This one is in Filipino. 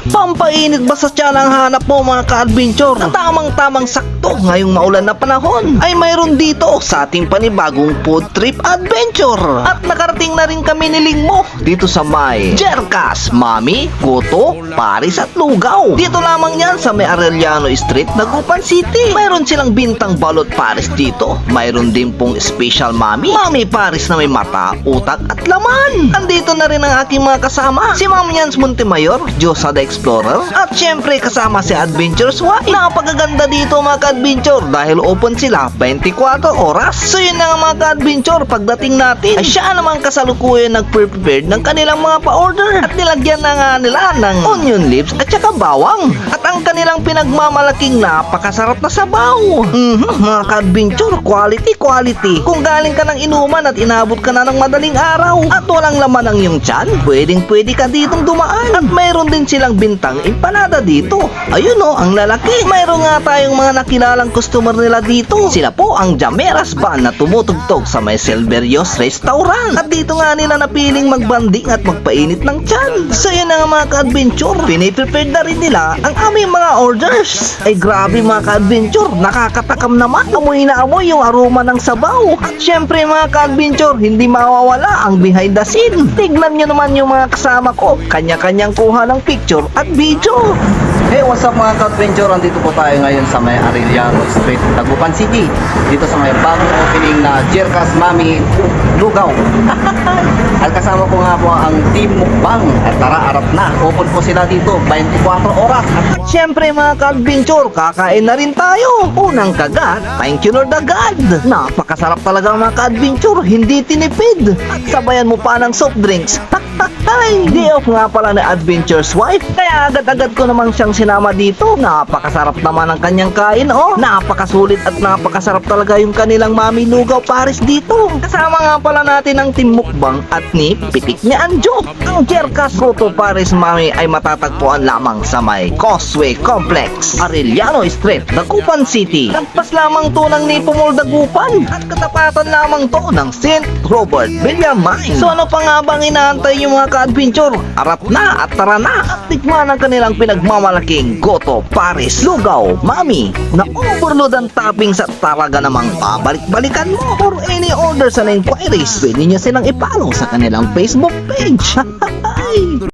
Pampainit ba sa tiyan ang hanap mo mga ka-adventure? Na tamang-tamang sakto ngayong maulan na panahon ay mayroon dito sa ating panibagong food trip adventure. At nakarating na rin kami ni Lingmo dito sa may Jerkas, Mami, Goto, Paris at Lugaw. Dito lamang yan sa may Arellano Street, Dagupan City. Mayroon silang bintang balot Paris dito. Mayroon din pong special Mami Paris na may mata, utak at laman. Andito na rin ang aking mga kasama, si Ma'am Yans Montemayor, Diyosa the Explorer, at syempre kasama si Adventures Y. Napakaganda dito mga ka-adventure dahil open sila 24 oras. So yun na nga mga ka-adventure, pagdating natin ay siya naman kasalukuyan nag-prepared ng kanilang mga pa-order at nilagyan na nga nila ng onion leaves at saka bawang at ang kanilang pinagmamalaking napakasarap na sabaw. Mga ka-adventure, quality. Kung galing ka ng inuman at inabot ka na ng madaling araw at walang laman ang iyong tiyan, pwede ka ditong dumaan. At mayroon din silang bintang empanada dito. Ayun o, ang lalaki. Mayroon nga tayong mga nakilalang customer nila dito. Sila po ang Jameras Band na tumutugtog sa may Silverios Restaurant. At dito nga nila napiling magbanding at magpainit ng tiyan. So yun na nga mga ka-adventure, piniprepared na rin nila ang aming mga orders. Ay grabe mga ka-adventure, nakakatakam naman. Amoy na amoy yung aroma ng sabaw. At syempre mga ka-adventure, hindi mawawala ang behind the scene. Tignan nyo naman yung mga kasama ko, kanya-kanyang kuha ng picture at video. Hey, what's up mga ka-adventure? Andito po tayo ngayon sa may Arellano Street, Dagupan City. Dito sa may bagong opening na Jerkas, Mami, Lugaw. At kasama ko nga po ang Team Mukbang. At tara, arap na. Open po sila dito 24 oras. At syempre mga ka-adventure, kakain na rin tayo. Unang kagat, thank you Lord agad. Napakasarap talaga mga ka-adventure, hindi tinipid. At sabayan mo pa ng soft drinks. Day off nga pala na Adventure's Wife, kaya agad-agad ko namang siyang sinama dito. Napakasarap naman ang kanyang kain, oh. Napakasulit at napakasarap talaga yung kanilang Mami Lugaw Paris dito. Kasama nga pala natin ang Team Mukbang at ni Pitik ni Anjo. Ang Jerkas Goto Paris Mami ay matatagpuan lamang sa may Causeway Complex, Arellano Street, Dagupan City. Nagpas lamang to ng Nipo Mall Dagupan at katapatan lamang to ng St. Robert Villar Mine. So ano pa nga bang inaantay yung mga ka-adventure? Arap na at tara na at tikman ang kanilang pinagmamalaking Goto Paris Lugaw Mami na overload ang toppings at talaga namang babalik-balikan mo. For any orders and inquiries, pwede nyo silang ipollow sa kanilang Facebook page.